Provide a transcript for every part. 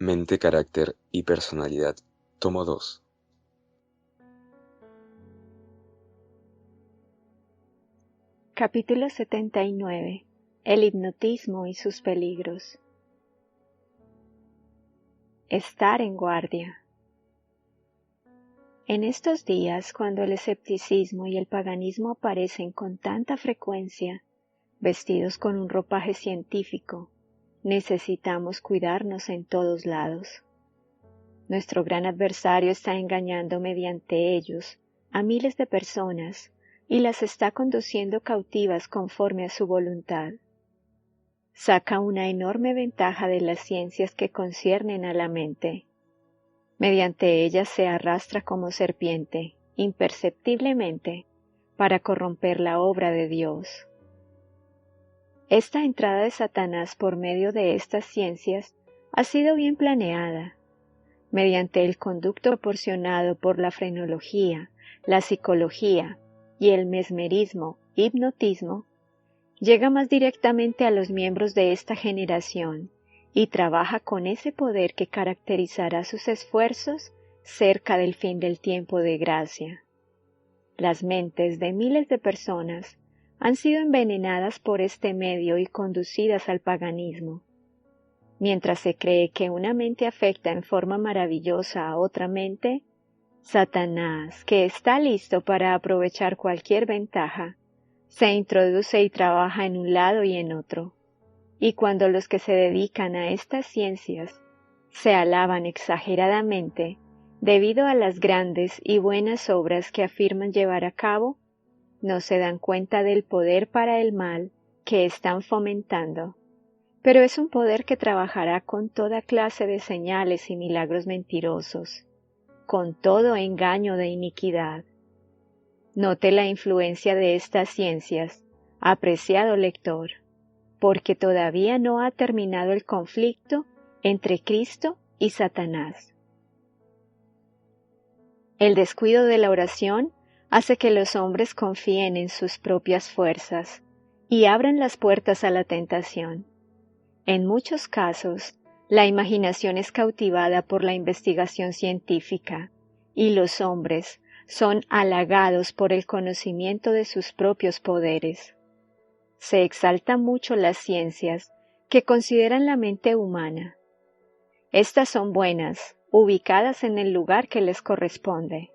Mente, carácter y personalidad. Tomo 2. Capítulo 79. El hipnotismo y sus peligros. Estar en guardia. En estos días, cuando el escepticismo y el paganismo aparecen con tanta frecuencia, vestidos con un ropaje científico, necesitamos cuidarnos en todos lados. Nuestro gran adversario está engañando mediante ellos a miles de personas y las está conduciendo cautivas conforme a su voluntad. Saca una enorme ventaja de las ciencias que conciernen a la mente. Mediante ellas se arrastra como serpiente, imperceptiblemente, para corromper la obra de Dios. Esta entrada de Satanás por medio de estas ciencias ha sido bien planeada. Mediante el conducto proporcionado por la frenología, la psicología y el mesmerismo, hipnotismo, llega más directamente a los miembros de esta generación y trabaja con ese poder que caracterizará sus esfuerzos cerca del fin del tiempo de gracia. Las mentes de miles de personas han sido envenenadas por este medio y conducidas al paganismo. Mientras se cree que una mente afecta en forma maravillosa a otra mente, Satanás, que está listo para aprovechar cualquier ventaja, se introduce y trabaja en un lado y en otro. Y cuando los que se dedican a estas ciencias se alaban exageradamente debido a las grandes y buenas obras que afirman llevar a cabo, no se dan cuenta del poder para el mal que están fomentando. Pero es un poder que trabajará con toda clase de señales y milagros mentirosos, con todo engaño de iniquidad. Note la influencia de estas ciencias, apreciado lector, porque todavía no ha terminado el conflicto entre Cristo y Satanás. El descuido de la oración hace que los hombres confíen en sus propias fuerzas y abran las puertas a la tentación. En muchos casos, la imaginación es cautivada por la investigación científica y los hombres son halagados por el conocimiento de sus propios poderes. Se exaltan mucho las ciencias que consideran la mente humana. Estas son buenas, ubicadas en el lugar que les corresponde,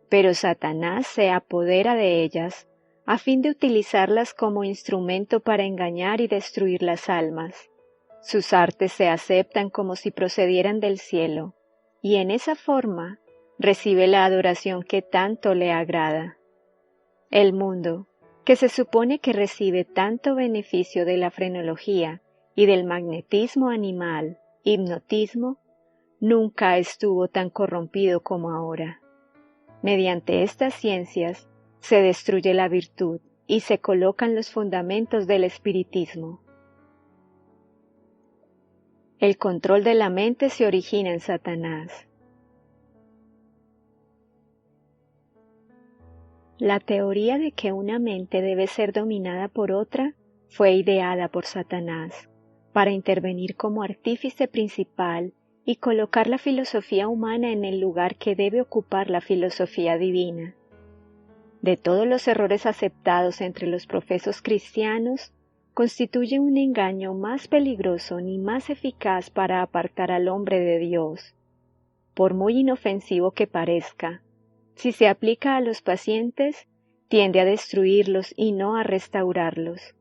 pero Satanás se apodera de ellas a fin de utilizarlas como instrumento para engañar y destruir las almas. Sus artes se aceptan como si procedieran del cielo, y en esa forma recibe la adoración que tanto le agrada. El mundo, que se supone que recibe tanto beneficio de la frenología y del magnetismo animal, hipnotismo, nunca estuvo tan corrompido como ahora. Mediante estas ciencias se destruye la virtud y se colocan los fundamentos del espiritismo. El control de la mente se origina en Satanás. La teoría de que una mente debe ser dominada por otra fue ideada por Satanás para intervenir como artífice principal y colocar la filosofía humana en el lugar que debe ocupar la filosofía divina. De todos los errores aceptados entre los profesos cristianos, constituye un engaño más peligroso ni más eficaz para apartar al hombre de Dios. Por muy inofensivo que parezca, si se aplica a los pacientes, tiende a destruirlos y no a restaurarlos.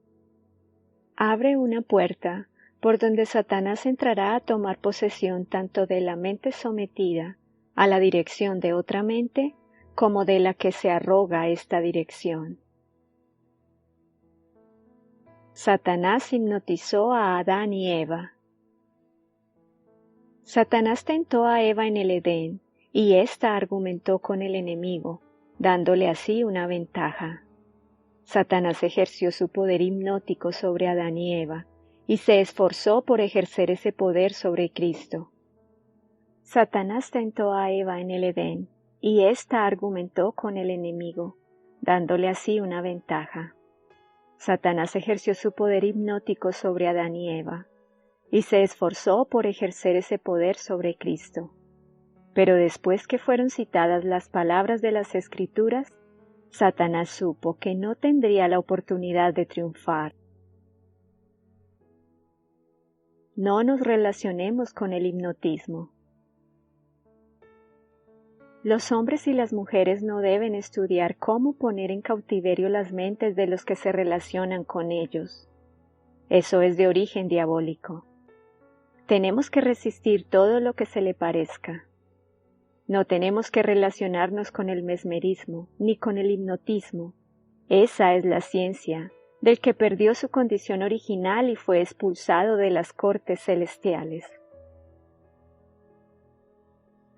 Abre una puerta por donde Satanás entrará a tomar posesión tanto de la mente sometida a la dirección de otra mente como de la que se arroga esta dirección. Satanás hipnotizó a Adán y Eva. Satanás tentó a Eva en el Edén y ésta argumentó con el enemigo, dándole así una ventaja. Satanás ejerció su poder hipnótico sobre Adán y Eva y se esforzó por ejercer ese poder sobre Cristo. Satanás tentó a Eva en el Edén y ésta argumentó con el enemigo, dándole así una ventaja. Satanás ejerció su poder hipnótico sobre Adán y Eva y se esforzó por ejercer ese poder sobre Cristo. Pero después que fueron citadas las palabras de las Escrituras, Satanás supo que no tendría la oportunidad de triunfar. No nos relacionemos con el hipnotismo. Los hombres y las mujeres no deben estudiar cómo poner en cautiverio las mentes de los que se relacionan con ellos. Eso es de origen diabólico. Tenemos que resistir todo lo que se le parezca. No tenemos que relacionarnos con el mesmerismo ni con el hipnotismo. Esa es la ciencia del que perdió su condición original y fue expulsado de las cortes celestiales.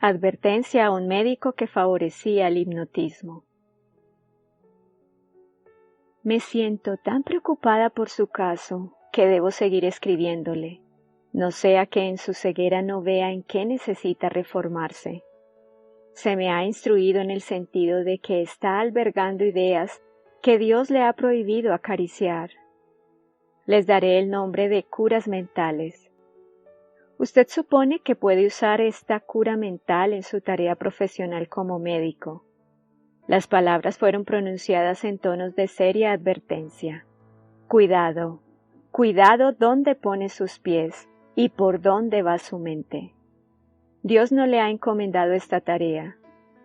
Advertencia a un médico que favorecía el hipnotismo. Me siento tan preocupada por su caso que debo seguir escribiéndole, no sea que en su ceguera no vea en qué necesita reformarse. Se me ha instruido en el sentido de que está albergando ideas que Dios le ha prohibido acariciar. Les daré el nombre de curas mentales. Usted supone que puede usar esta cura mental en su tarea profesional como médico. Las palabras fueron pronunciadas en tonos de seria advertencia. Cuidado, cuidado dónde pone sus pies y por dónde va su mente. Dios no le ha encomendado esta tarea.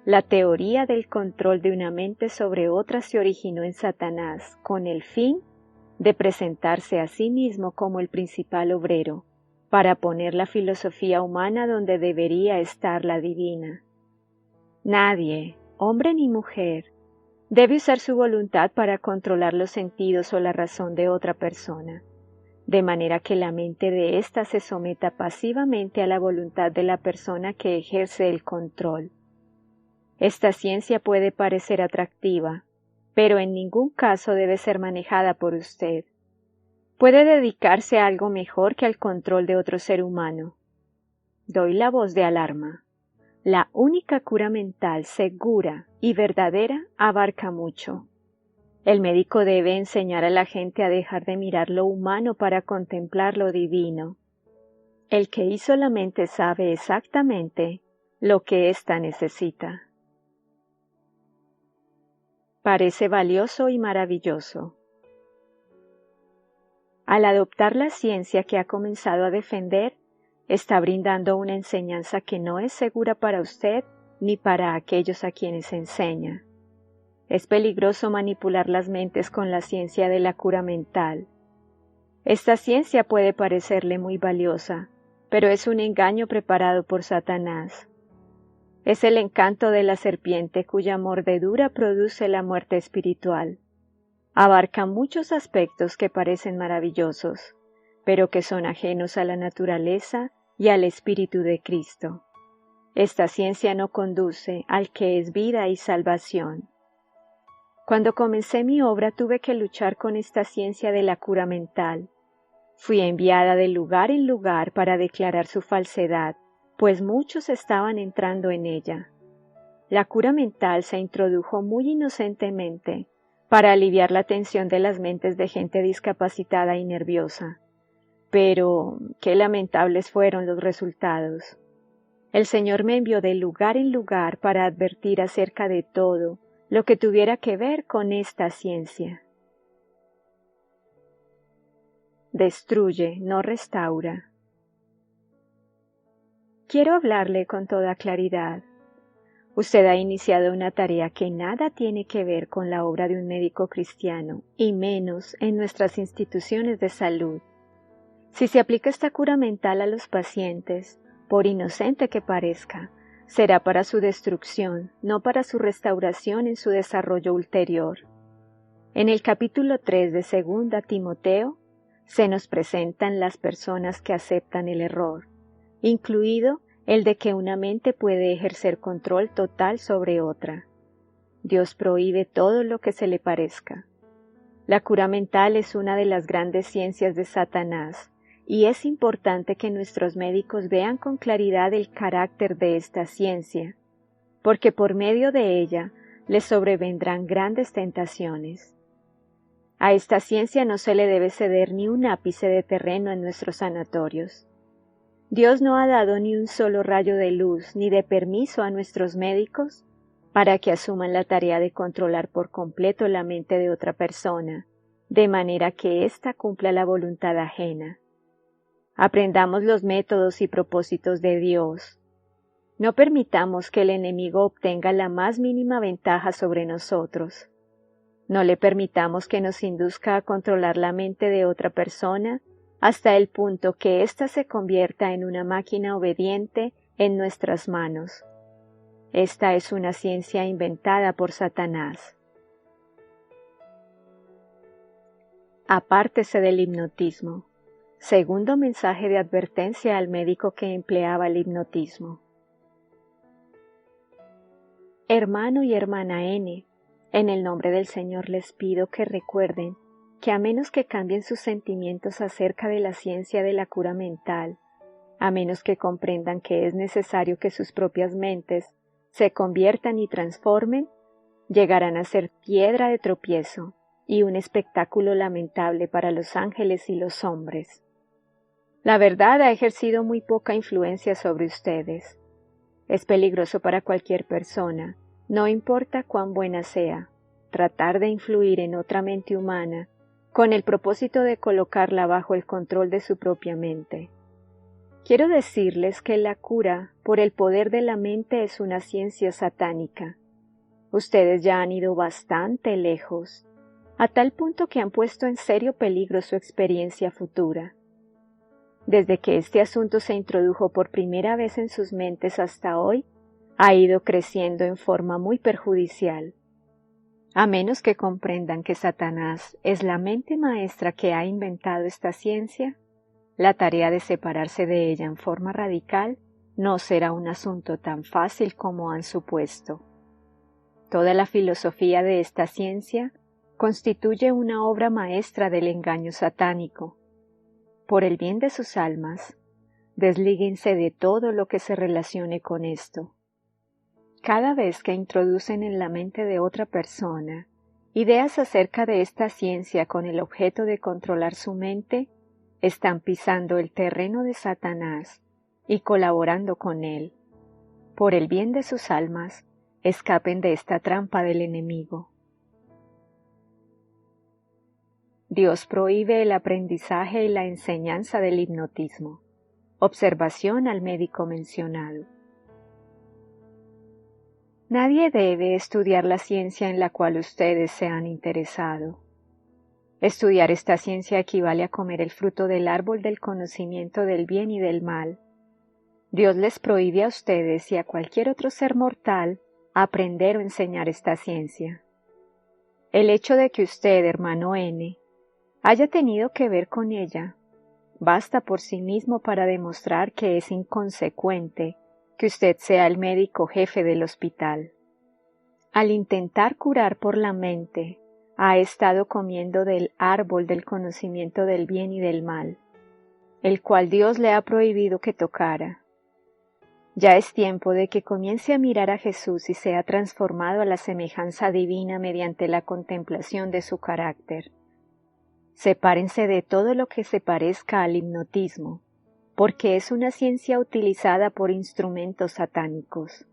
La teoría del control de una mente sobre otra se originó en Satanás con el fin de presentarse a sí mismo como el principal obrero, para poner la filosofía humana donde debería estar la divina. Nadie, hombre ni mujer, debe usar su voluntad para controlar los sentidos o la razón de otra persona, de manera que la mente de ésta se someta pasivamente a la voluntad de la persona que ejerce el control. Esta ciencia puede parecer atractiva, pero en ningún caso debe ser manejada por usted. Puede dedicarse a algo mejor que al control de otro ser humano. Doy la voz de alarma. La única cura mental segura y verdadera abarca mucho. El médico debe enseñar a la gente a dejar de mirar lo humano para contemplar lo divino. El que hizo la mente sabe exactamente lo que ésta necesita. Parece valioso y maravilloso. Al adoptar la ciencia que ha comenzado a defender, está brindando una enseñanza que no es segura para usted ni para aquellos a quienes enseña. Es peligroso manipular las mentes con la ciencia de la cura mental. Esta ciencia puede parecerle muy valiosa, pero es un engaño preparado por Satanás. Es el encanto de la serpiente cuya mordedura produce la muerte espiritual. Abarca muchos aspectos que parecen maravillosos, pero que son ajenos a la naturaleza y al Espíritu de Cristo. Esta ciencia no conduce al que es vida y salvación. Cuando comencé mi obra tuve que luchar con esta ciencia de la cura mental. Fui enviada de lugar en lugar para declarar su falsedad, pues muchos estaban entrando en ella. La cura mental se introdujo muy inocentemente para aliviar la tensión de las mentes de gente discapacitada y nerviosa. Pero qué lamentables fueron los resultados. El Señor me envió de lugar en lugar para advertir acerca de todo lo que tuviera que ver con esta ciencia. Destruye, no restaura. Quiero hablarle con toda claridad. Usted ha iniciado una tarea que nada tiene que ver con la obra de un médico cristiano, y menos en nuestras instituciones de salud. Si se aplica esta cura mental a los pacientes, por inocente que parezca, será para su destrucción, no para su restauración en su desarrollo ulterior. En el capítulo 3 de 2 Timoteo, se nos presentan las personas que aceptan el error, incluido el de que una mente puede ejercer control total sobre otra. Dios prohíbe todo lo que se le parezca. La cura mental es una de las grandes ciencias de Satanás, y es importante que nuestros médicos vean con claridad el carácter de esta ciencia, porque por medio de ella les sobrevendrán grandes tentaciones. A esta ciencia no se le debe ceder ni un ápice de terreno en nuestros sanatorios. Dios no ha dado ni un solo rayo de luz ni de permiso a nuestros médicos para que asuman la tarea de controlar por completo la mente de otra persona, de manera que ésta cumpla la voluntad ajena. Aprendamos los métodos y propósitos de Dios. No permitamos que el enemigo obtenga la más mínima ventaja sobre nosotros. No le permitamos que nos induzca a controlar la mente de otra persona hasta el punto que ésta se convierta en una máquina obediente en nuestras manos. Esta es una ciencia inventada por Satanás. Apártese del hipnotismo. Segundo mensaje de advertencia al médico que empleaba el hipnotismo. Hermano y hermana N, en el nombre del Señor les pido que recuerden que a menos que cambien sus sentimientos acerca de la ciencia de la cura mental, a menos que comprendan que es necesario que sus propias mentes se conviertan y transformen, llegarán a ser piedra de tropiezo y un espectáculo lamentable para los ángeles y los hombres. La verdad ha ejercido muy poca influencia sobre ustedes. Es peligroso para cualquier persona, no importa cuán buena sea, tratar de influir en otra mente humana con el propósito de colocarla bajo el control de su propia mente. Quiero decirles que la cura por el poder de la mente es una ciencia satánica. Ustedes ya han ido bastante lejos, a tal punto que han puesto en serio peligro su experiencia futura. Desde que este asunto se introdujo por primera vez en sus mentes hasta hoy, ha ido creciendo en forma muy perjudicial. A menos que comprendan que Satanás es la mente maestra que ha inventado esta ciencia, la tarea de separarse de ella en forma radical no será un asunto tan fácil como han supuesto. Toda la filosofía de esta ciencia constituye una obra maestra del engaño satánico. Por el bien de sus almas, deslíguense de todo lo que se relacione con esto. Cada vez que introducen en la mente de otra persona ideas acerca de esta ciencia con el objeto de controlar su mente, están pisando el terreno de Satanás y colaborando con él. Por el bien de sus almas, escapen de esta trampa del enemigo. Dios prohíbe el aprendizaje y la enseñanza del hipnotismo. Observación al médico mencionado. Nadie debe estudiar la ciencia en la cual ustedes se han interesado. Estudiar esta ciencia equivale a comer el fruto del árbol del conocimiento del bien y del mal. Dios les prohíbe a ustedes y a cualquier otro ser mortal aprender o enseñar esta ciencia. El hecho de que usted, hermano N, haya tenido que ver con ella, basta por sí mismo para demostrar que es inconsecuente que usted sea el médico jefe del hospital. Al intentar curar por la mente, ha estado comiendo del árbol del conocimiento del bien y del mal, el cual Dios le ha prohibido que tocara. Ya es tiempo de que comience a mirar a Jesús y sea transformado a la semejanza divina mediante la contemplación de su carácter. Sepárense de todo lo que se parezca al hipnotismo, porque es una ciencia utilizada por instrumentos satánicos.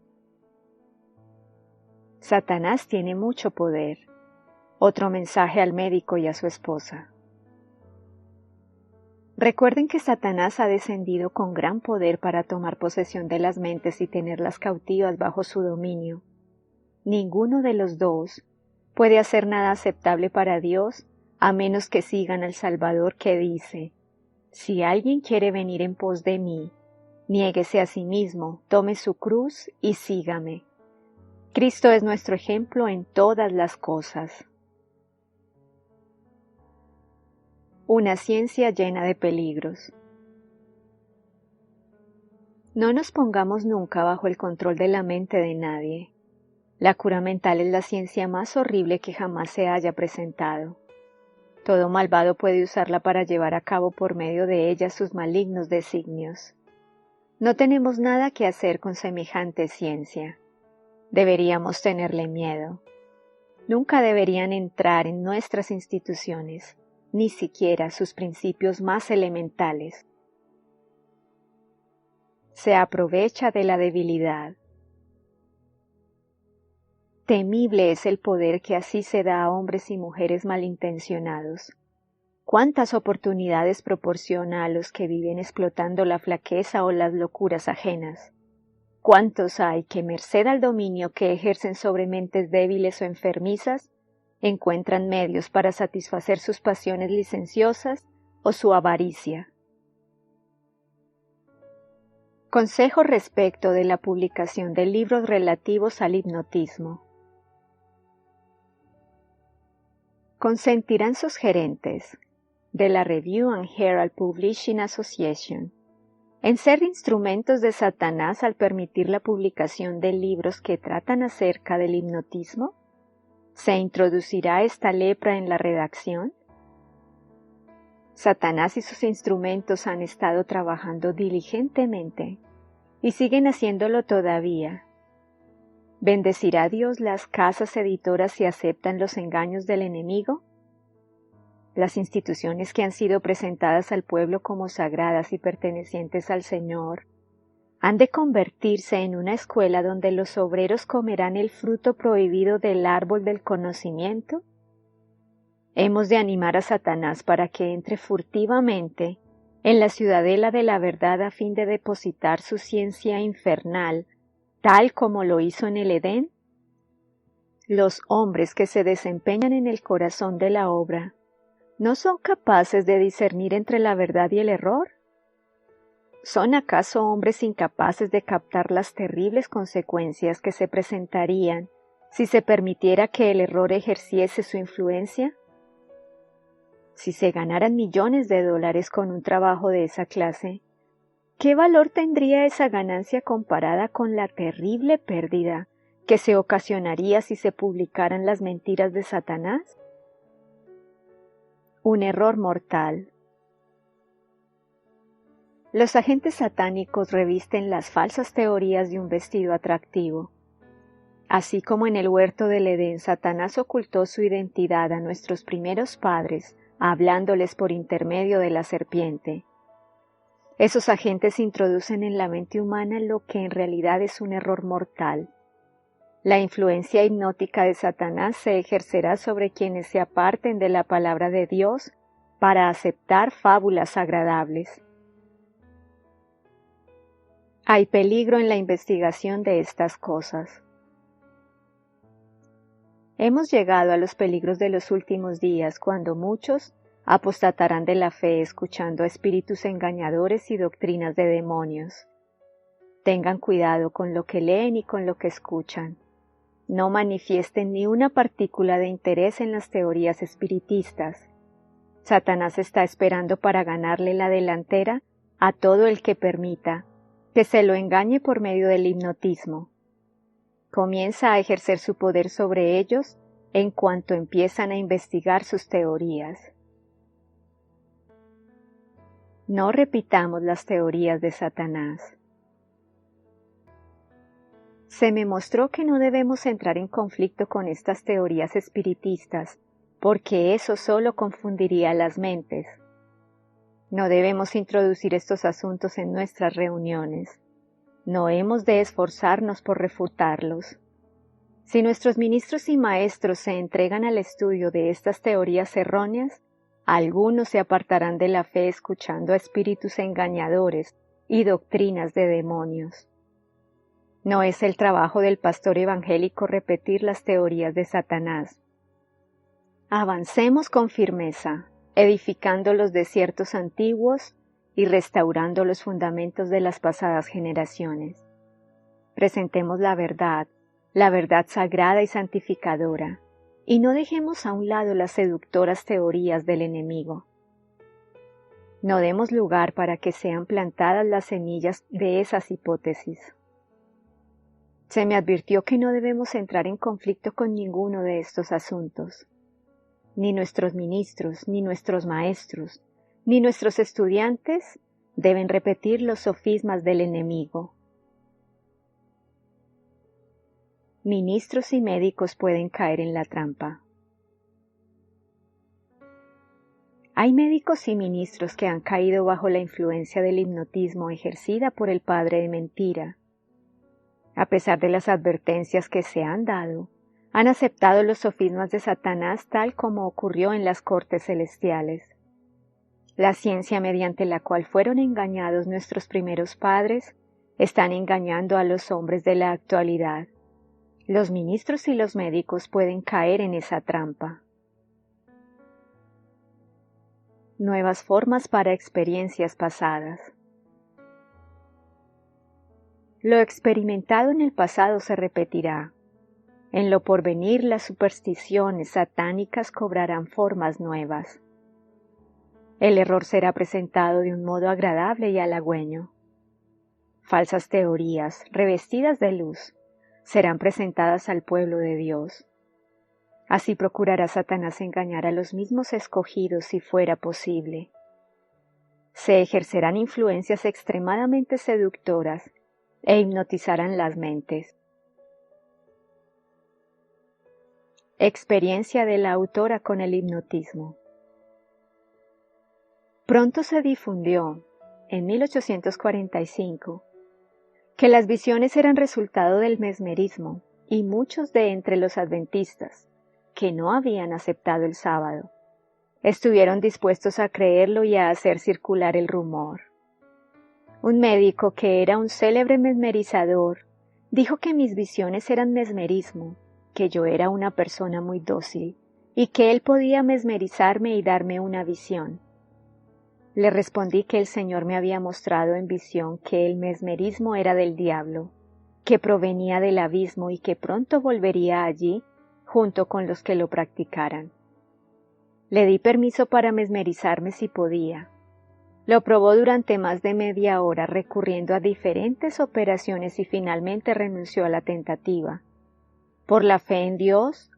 Satanás tiene mucho poder. Otro mensaje al médico y a su esposa. Recuerden que Satanás ha descendido con gran poder para tomar posesión de las mentes y tenerlas cautivas bajo su dominio. Ninguno de los dos puede hacer nada aceptable para Dios a menos que sigan al Salvador que dice: si alguien quiere venir en pos de mí, niéguese a sí mismo, tome su cruz y sígame. Cristo es nuestro ejemplo en todas las cosas. Una ciencia llena de peligros. No nos pongamos nunca bajo el control de la mente de nadie. La cura mental es la ciencia más horrible que jamás se haya presentado. Todo malvado puede usarla para llevar a cabo por medio de ella sus malignos designios. No tenemos nada que hacer con semejante ciencia. Deberíamos tenerle miedo. nunca deberían entrar en nuestras instituciones, ni siquiera sus principios más elementales. Se aprovecha de la debilidad. Temible es el poder que así se da a hombres y mujeres malintencionados. ¿Cuántas oportunidades proporciona a los que viven explotando la flaqueza o las locuras ajenas? ¿Cuántos hay que, merced al dominio que ejercen sobre mentes débiles o enfermizas, encuentran medios para satisfacer sus pasiones licenciosas o su avaricia? Consejo respecto de la publicación de libros relativos al hipnotismo. Consentirán sus gerentes de la Review and Herald Publishing Association en ser instrumentos de Satanás al permitir la publicación de libros que tratan acerca del hipnotismo? ¿Se introducirá esta lepra en la redacción? Satanás y sus instrumentos han estado trabajando diligentemente y siguen haciéndolo todavía. ¿Bendecirá Dios las casas editoras si aceptan los engaños del enemigo? Las instituciones que han sido presentadas al pueblo como sagradas y pertenecientes al Señor, ¿han de convertirse en una escuela donde los obreros comerán el fruto prohibido del árbol del conocimiento? Hemos de animar a Satanás para que entre furtivamente en la ciudadela de la verdad a fin de depositar su ciencia infernal, tal como lo hizo en el Edén. Los hombres que se desempeñan en el corazón de la obra, ¿no son capaces de discernir entre la verdad y el error? ¿Son acaso hombres incapaces de captar las terribles consecuencias que se presentarían si se permitiera que el error ejerciese su influencia? Si se ganaran millones de dólares con un trabajo de esa clase, ¿qué valor tendría esa ganancia comparada con la terrible pérdida que se ocasionaría si se publicaran las mentiras de Satanás? Un error mortal. Los agentes satánicos revisten las falsas teorías de un vestido atractivo. Así como en el huerto del Edén Satanás ocultó su identidad a nuestros primeros padres, hablándoles por intermedio de la serpiente. Esos agentes introducen en la mente humana lo que en realidad es un error mortal. La influencia hipnótica de Satanás se ejercerá sobre quienes se aparten de la palabra de Dios para aceptar fábulas agradables. Hay peligro en la investigación de estas cosas. Hemos llegado a los peligros de los últimos días cuando muchos apostatarán de la fe escuchando a espíritus engañadores y doctrinas de demonios. Tengan cuidado con lo que leen y con lo que escuchan. No manifiesten ni una partícula de interés en las teorías espiritistas. Satanás está esperando para ganarle la delantera a todo el que permita que se lo engañe por medio del hipnotismo. Comienza a ejercer su poder sobre ellos en cuanto empiezan a investigar sus teorías. No repitamos las teorías de Satanás. Se me mostró que no debemos entrar en conflicto con estas teorías espiritistas, porque eso solo confundiría las mentes. No debemos introducir estos asuntos en nuestras reuniones. No hemos de esforzarnos por refutarlos. Si nuestros ministros y maestros se entregan al estudio de estas teorías erróneas, algunos se apartarán de la fe escuchando a espíritus engañadores y doctrinas de demonios. No es el trabajo del pastor evangélico repetir las teorías de Satanás. Avancemos con firmeza, edificando los desiertos antiguos y restaurando los fundamentos de las pasadas generaciones. Presentemos la verdad sagrada y santificadora, y no dejemos a un lado las seductoras teorías del enemigo. No demos lugar para que sean plantadas las semillas de esas hipótesis. Se me advirtió que no debemos entrar en conflicto con ninguno de estos asuntos. Ni nuestros ministros, ni nuestros maestros, ni nuestros estudiantes deben repetir los sofismas del enemigo. ministros y médicos pueden caer en la trampa. Hay médicos y ministros que han caído bajo la influencia del hipnotismo ejercida por el padre de mentira. A pesar de las advertencias que se han dado, han aceptado los sofismas de Satanás tal como ocurrió en las cortes celestiales. La ciencia mediante la cual fueron engañados nuestros primeros padres están engañando a los hombres de la actualidad. Los ministros y los médicos pueden caer en esa trampa. Nuevas formas para experiencias pasadas. Lo experimentado en el pasado se repetirá. En lo porvenir las supersticiones satánicas cobrarán formas nuevas. El error será presentado de un modo agradable y halagüeño. Falsas teorías, revestidas de luz, serán presentadas al pueblo de Dios. Así procurará Satanás engañar a los mismos escogidos si fuera posible. Se ejercerán influencias extremadamente seductoras e hipnotizarán las mentes. Experiencia de la autora con el hipnotismo. Pronto se difundió, en 1845, que las visiones eran resultado del mesmerismo y muchos de entre los adventistas, que no habían aceptado el sábado, estuvieron dispuestos a creerlo y a hacer circular el rumor. Un médico que era un célebre mesmerizador dijo que mis visiones eran mesmerismo, que yo era una persona muy dócil y que él podía mesmerizarme y darme una visión. Le respondí que el Señor me había mostrado en visión que el mesmerismo era del diablo, que provenía del abismo y que pronto volvería allí junto con los que lo practicaran. Le di permiso para mesmerizarme si podía. Lo probó durante más de media hora recurriendo a diferentes operaciones y finalmente renunció a la tentativa. Por la fe en Dios,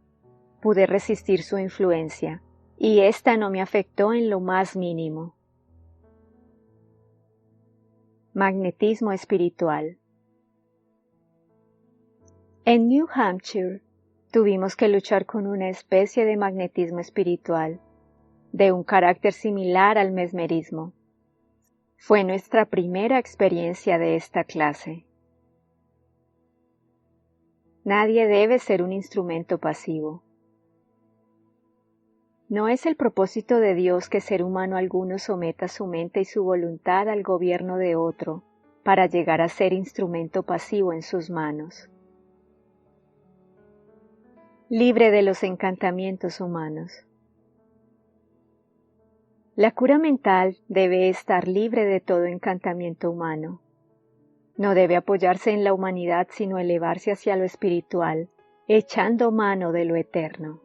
pude resistir su influencia y ésta no me afectó en lo más mínimo. Magnetismo espiritual. En New Hampshire, tuvimos que luchar con una especie de magnetismo espiritual, de un carácter similar al mesmerismo. Fue nuestra primera experiencia de esta clase. Nadie debe ser un instrumento pasivo. No es el propósito de Dios que ser humano alguno someta su mente y su voluntad al gobierno de otro, para llegar a ser instrumento pasivo en sus manos. Libre de los encantamientos humanos. La cura mental debe estar libre de todo encantamiento humano. No debe apoyarse en la humanidad sino elevarse hacia lo espiritual, echando mano de lo eterno.